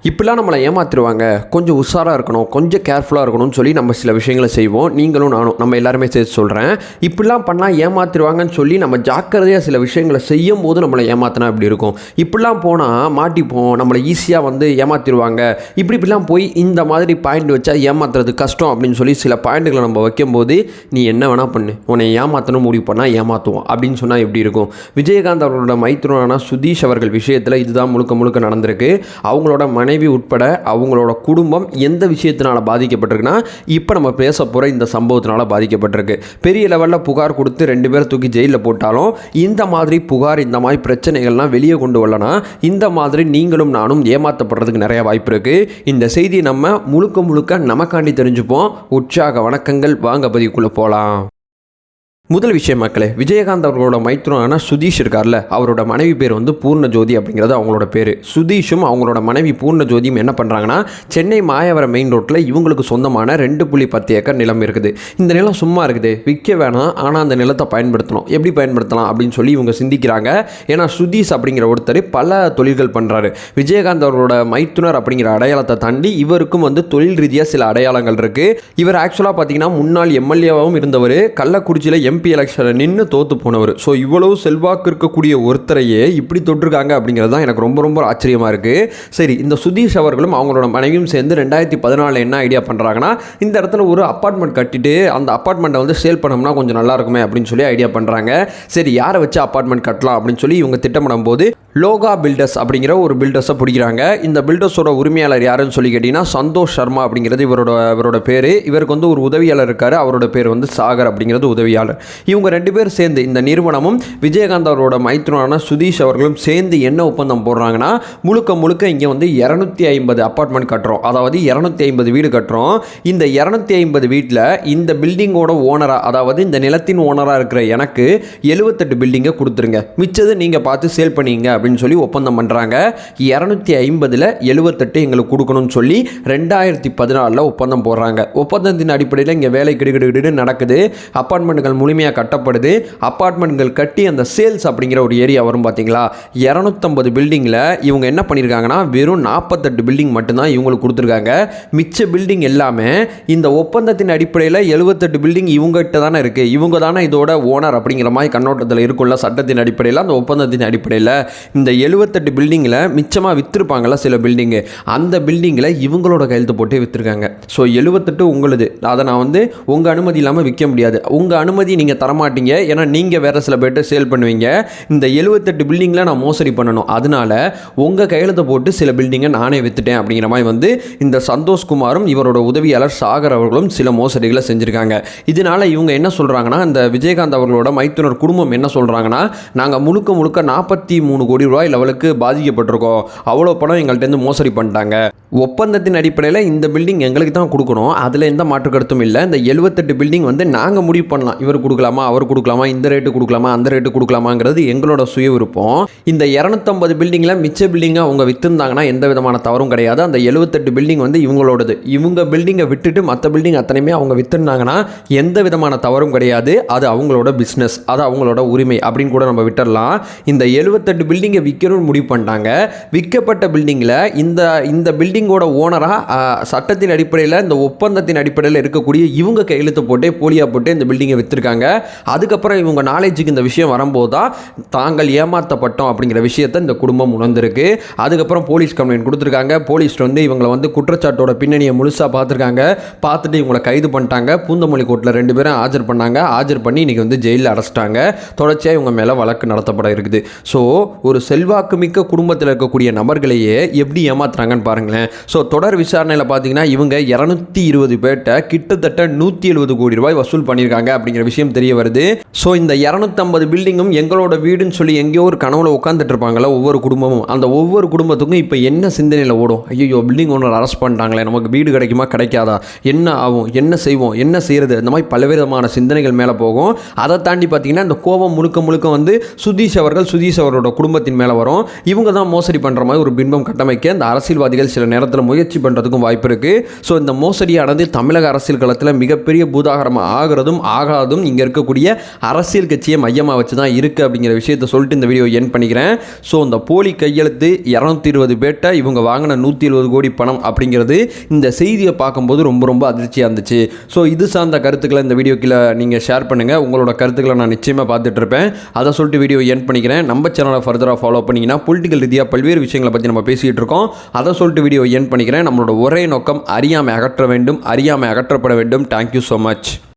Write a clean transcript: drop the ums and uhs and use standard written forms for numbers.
இப்படிலாம் நம்மளை ஏமாத்திடுவாங்க, கொஞ்சம் உஷாராக இருக்கணும், கொஞ்சம் கேர்ஃபுல்லாக இருக்கணும்னு சொல்லி நம்ம சில விஷயங்களை செய்வோம். நீங்களும் நானும் நம்ம எல்லாருமே சேர்த்து சொல்கிறேன். இப்படிலாம் பண்ணால் ஏமாத்திடுவாங்கன்னு சொல்லி நம்ம ஜாக்கிரதையாக சில விஷயங்களை செய்யும் போது நம்மளை ஏமாத்தினா இப்படி இருக்கும். இப்படிலாம் போனால் மாட்டிப்போம், நம்மளை ஈஸியாக வந்து ஏமாத்திடுவாங்க, இப்படிலாம் போய் இந்த மாதிரி பாயிண்ட் வச்சா ஏமாத்துறது கஷ்டம் அப்படின்னு சொல்லி சில பாயிண்ட்டுகளை நம்ம வைக்கும்போது நீ என்ன வேணால் பண்ணு, உன்னை ஏமாற்றணும் முடிவு பண்ணால் ஏமாற்றுவோம் அப்படின்னு சொன்னால் எப்படி இருக்கும்? விஜயகாந்த் அவர்களோட மைத்துனரான சுதீஷ் அவர்கள் விஷயத்தில் இதுதான் முழுக்க முழுக்க நடந்திருக்கு. அவங்களோட மனைவி உட்பட அவங்களோட குடும்பம் எந்த விஷயத்தினால பாதிக்கப்பட்டிருக்குன்னா, இப்போ நம்ம பேச போகிற இந்த சம்பவத்தினால பாதிக்கப்பட்டிருக்கு. பெரிய லெவலில் புகார் கொடுத்து 2 பேர் தூக்கி ஜெயிலில் போட்டாலும் இந்த மாதிரி புகார், இந்த மாதிரி பிரச்சனைகள்லாம் வெளியே கொண்டு வரலனா இந்த மாதிரி நீங்களும் நானும் ஏமாற்றப்படுறதுக்கு நிறைய வாய்ப்பு இருக்குது. இந்த செய்தியை நம்ம முழுக்க நமக்காண்டி தெரிஞ்சுப்போம். உற்சாக வணக்கங்கள், வாங்க பதிவுக்குள்ளே போகலாம். முதல் விஷயம் மக்களே, விஜயகாந்த் அவர்களோட மைத்துனரான சுதீஷ் இருக்கார்ல, அவரோட மனைவி பேர் வந்து பூர்ணஜோதி அப்படிங்கிறது அவங்களோட பேர். சுதீஷும் அவங்களோட மனைவி பூர்ணஜோதியும் என்ன பண்ணுறாங்கன்னா, சென்னை மாயவரம் மெயின் ரோட்டில் இவங்களுக்கு சொந்தமான 2.10 ஏக்கர் நிலம் இருக்குது. இந்த நிலம் சும்மா இருக்குது, விற்க வேணாம், ஆனால் அந்த நிலத்தை பயன்படுத்தணும். எப்படி பயன்படுத்தலாம் அப்படின்னு சொல்லி இவங்க சிந்திக்கிறாங்க. ஏன்னா சுதீஷ் அப்படிங்கிற ஒருத்தர் பல தொழில்கள் பண்ணுறாரு. விஜயகாந்த் அவர்களோட மைத்துனர் அப்படிங்கிற அடையாளத்தை தாண்டி இவருக்கும் வந்து தொழில் ரீதியாக சில அடையாளங்கள் இருக்குது. இவர் ஆக்சுவலாக பார்த்தீங்கன்னா முன்னாள் எம்எல்ஏவாகவும் இருந்தவர், கள்ளக்குறிச்சியில் எம்பி எலெக்ஷனில் நின்று தோற்று போனவர். ஸோ இவ்வளவு செல்வாக்கு இருக்கக்கூடிய ஒருத்தரையே இப்படி தொட்டிருக்காங்க அப்படிங்கிறது தான் எனக்கு ரொம்ப ஆச்சரியமாக இருக்குது. சரி, இந்த சுதீஷ் அவர்களும் அவங்களோட மனைவியும் சேர்ந்து 2014 என்ன ஐடியா பண்ணுறாங்கன்னா, இந்த இடத்துல ஒரு அப்பார்ட்மெண்ட் கட்டிட்டு அந்த அப்பார்ட்மெண்ட்டை வந்து சேல் பண்ணோம்னா கொஞ்சம் நல்லா இருக்குமே அப்படின்னு சொல்லி ஐடியா பண்ணுறாங்க. சரி, யாரை வச்சு அப்பார்ட்மெண்ட் கட்டலாம் அப்படின்னு சொல்லி இவங்க திட்டமிடும் போது லோகா பில்டர்ஸ் அப்படிங்கிற ஒரு பில்டர்ஸை பிடிக்கிறாங்க. இந்த பில்டர்ஸோட உரிமையாளர் யாருன்னு சொல்லி கேட்டிங்கன்னா சந்தோஷ் சர்மா அப்படிங்கிறது இவரோட பேர். இவருக்கு வந்து ஒரு உதவியாளர் இருக்கார், அவரோட பேர் வந்து சாகர் அப்படிங்கிறது உதவியாளர். இவங்க 2 பேர் சேர்ந்து இந்த நிறுவனமும் விஜயகாந்த் அவரோட மைத்துனரான சுதீஷ் அவர்களும் சேர்ந்து என்ன ஒப்பந்தம் போடுறாங்கன்னா, முழுக்க இங்கே வந்து 250 அப்பார்ட்மெண்ட் கட்டுறோம், அதாவது 250 வீடு கட்டுறோம். இந்த 250 வீட்டில் இந்த பில்டிங்கோட ஓனராக, அதாவது இந்த நிலத்தின் ஓனராக இருக்கிற எனக்கு 78 பில்டிங்கை கொடுத்துருங்க, மிச்சது நீங்கள் பார்த்து சேல் பண்ணிங்க அப்படின்னு சொல்லி ஒப்பந்தம் பண்ணுறாங்க. 250ல் 78 எங்களுக்கு கொடுக்கணும்னு சொல்லி 2014 ஒப்பந்தம் போடுறாங்க. ஒப்பந்தத்தின் அடிப்படையில் இங்கே வேலை கிடுகிடு நடக்குது. அப்பார்ட்மெண்ட்டுகள் முழுமையாக கட்டப்படுது. அப்பார்ட்மெண்ட்கள் கட்டி அந்த சேல்ஸ் அப்படிங்கிற ஒரு ஏரியா வரும் பார்த்தீங்களா, 250 பில்டிங்கில் இவங்க என்ன பண்ணியிருக்காங்கன்னா வெறும் 48 பில்டிங் மட்டும்தான் இவங்களுக்கு கொடுத்துருக்காங்க. மிச்ச பில்டிங் எல்லாமே இந்த ஒப்பந்தத்தின் அடிப்படையில் 78 பில்டிங் இவங்ககிட்ட தானே இருக்குது, இவங்க தானே இதோட ஓனர் அப்படிங்கிற மாதிரி கண்ணோட்டத்தில் இருக்குள்ள சட்டத்தின் அடிப்படையில், அந்த ஒப்பந்தத்தின் அடிப்படையில் இந்த 78 பில்டிங்கில் மிச்சமாக விற்றுருப்பாங்கள்ல சில பில்டிங்கு, அந்த பில்டிங்கில் இவங்களோட கையெழுத்து போட்டு விற்றுருக்காங்க. ஸோ 78 உங்களுது, அதை நான் வந்து உங்கள் அனுமதி இல்லாமல் விற்க முடியாது, உங்கள் அனுமதி நீங்கள் தரமாட்டீங்க, ஏன்னா நீங்கள் வேறு சில பேர்கிட்ட சேல் பண்ணுவீங்க. இந்த 78 பில்டிங்கில் நான் மோசடி பண்ணணும், அதனால உங்கள் கையெழுத்தை போட்டு சில பில்டிங்கை நானே விற்றுட்டேன் அப்படிங்கிற மாதிரி வந்து இந்த சந்தோஷ்குமாரும் இவரோட உதவியாளர் சாகர் அவர்களும் சில மோசடிகளை செஞ்சுருக்காங்க. இதனால் இவங்க என்ன சொல்கிறாங்கன்னா, இந்த விஜயகாந்த் அவர்களோட மைத்துனர் குடும்பம் என்ன சொல்கிறாங்கன்னா, நாங்கள் முழுக்க 43 கோடி ரூபாய் லெவலுக்கு பாதிக்கப்பட்டிருக்கோம், அவ்வளோ பணம் எங்கள்கிட்ட மோசடி பண்ணிட்டாங்க, ஒப்பந்தத்தின் அடிப்படையில் இந்த பில்டிங் எங்களுக்கு தான் கொடுக்கணும், அதில் எந்த மாற்று கருத்தும் இல்லை, இந்த 78 பில்டிங் வந்து நாங்கள் முடிவு பண்ணலாம், இவர் கொடுக்கலாமா அவர் கொடுக்கலாமா, இந்த ரேட்டு கொடுக்கலாமா அந்த ரேட்டு கொடுக்கலாமாங்கிறது எங்களோட சுய விருப்பம். இந்த 250 பில்டிங்கில் மிச்ச பில்டிங்கை அவங்க விற்றுருந்தாங்கன்னா எந்த விதமான தவறும் கிடையாது. அந்த 78 பில்டிங் வந்து இவங்களோடது, இவங்க பில்டிங்கை விட்டுட்டு மற்ற பில்டிங் அத்தனையுமே அவங்க விற்றுருந்தாங்கன்னா எந்த விதமான தவறும் கிடையாது, அது அவங்களோட பிஸ்னஸ், அது அவங்களோட உரிமை அப்படின்னு கூட நம்ம விட்டுடலாம். இந்த 78 பில்டிங்கை விற்கணும்னு முடிவு பண்ணிட்டாங்க. விற்கப்பட்ட பில்டிங்கில் இந்த பில்டிங்கோட ஓனராக சட்டத்தின் அடிப்படையில், இந்த ஒப்பந்தத்தின் அடிப்படையில் இருக்கக்கூடிய இவங்க கையெழுத்து போட்டு போலியாக போட்டு இந்த பில்டிங்கை விற்றுருக்காங்க. அதுக்கப்புறம் இவங்க நாலேஜுக்கு இந்த விஷயம் வரும்போது தான் தாங்கள் ஏமாற்றப்பட்டோம் அப்படிங்கிற விஷயத்தை இந்த குடும்பம் உணர்ந்திருக்கு. அதுக்கப்புறம் போலீஸ் கம்ப்ளைண்ட் கொடுத்துருக்காங்க. போலீஸ் வந்து இவங்களை வந்து குற்றச்சாட்டோட பின்னணியை முழுசாக பார்த்துருக்காங்க. பார்த்துட்டு இவங்களை கைது பண்ணிட்டாங்க. பூந்தமல்லி கோர்ட்டில் 2 பேரும் ஆஜர் பண்ணாங்க. ஆஜர் பண்ணி இன்றைக்கி வந்து ஜெயிலில் அடைச்சிட்டாங்க. தொடர்ச்சியாக இவங்க மேலே வழக்கு நடத்தப்பட இருக்குது. ஸோ ஒரு செல்வாக்கு மிக்க குடும்பத்தில் இருக்கக்கூடிய நபர்களையே எப்படி ஏமாத்துறாங்கன்னு பாருங்களேன். ஸோ தொடர் விசாரணையில் பார்த்தீங்கன்னா இவங்க 220 பேர்கிட்ட கிட்டத்தட்ட 170 கோடி ரூபாய் வசூல் பண்ணியிருக்காங்க அப்படிங்கிற விஷயம் தெரிய வருது. ஸோ இந்த 250 பில்டிங்கும் எங்களோட வீடுன்னு சொல்லி எங்கேயோ ஒரு கனவுல உட்காந்துட்டு இருப்பாங்களா ஒவ்வொரு குடும்பமும், அந்த ஒவ்வொரு குடும்பத்துக்கும் இப்போ என்ன சிந்தனையில் ஓடும், ஐயோ பில்டிங் ஓனர் அரெஸ்ட் பண்ணிட்டாங்களே, நமக்கு வீடு கிடைக்குமா கிடைக்காதா, என்ன ஆகும், என்ன செய்வோம், என்ன செய்கிறது, இந்த மாதிரி பலவிதமான சிந்தனைகள் மேலே போகும். அதை தாண்டி பார்த்தீங்கன்னா இந்த கோபம் முழுக்க வந்து சுதீஷ் அவரோட குடும்பத்தின் மேலே வரும். இவங்க தான் மோசடி பண்ணுற மாதிரி ஒரு பிம்பம் கட்டமைக்க இந்த அரசியல்வாதிகள் சில நேரத்தில் முயற்சி பண்ணுறதுக்கும் வாய்ப்பு இருக்குது. ஸோ இந்த மோசடியானது தமிழக அரசியல் களத்தில் மிகப்பெரிய பூதாகரமாக ஆகிறதும் ஆகாதும் இங்கே இங்கே இருக்கக்கூடிய அரசியல் கட்சியை மையமாக வச்சு தான் இருக்குது அப்படிங்கிற விஷயத்தை சொல்லிட்டு இந்த வீடியோ என் பண்ணிக்கிறேன். ஸோ இந்த போலி கையெழுத்து 220 பேர்ட்ட இவங்க வாங்கின 170 கோடி பணம் அப்படிங்கிறது இந்த செய்தியை பார்க்கும்போது ரொம்ப ரொம்ப அதிர்ச்சியாக இருந்துச்சு. ஸோ இது சார்ந்த கருத்துக்களை இந்த வீடியோ கீழே நீங்கள் ஷேர் பண்ணுங்கள். உங்களோட கருத்துக்களை நான் நிச்சயமாக பார்த்துட்டு இருப்பேன். அதை சொல்லிட்டு வீடியோ என் பண்ணிக்கிறேன். நம்ம சேனலை ஃபர்தராக ஃபாலோ பண்ணிங்கன்னா பொலிட்டிக்கல் ரீதியாக பல்வேறு விஷயங்களை பற்றி நம்ம பேசிகிட்டு இருக்கோம். அதை சொல்லிட்டு வீடியோ என் பண்ணிக்கிறேன். நம்மளோட ஒரே நோக்கம் அறியாமை அகற்ற வேண்டும், அறியாமை அகற்றப்பட வேண்டும். Thank you so much.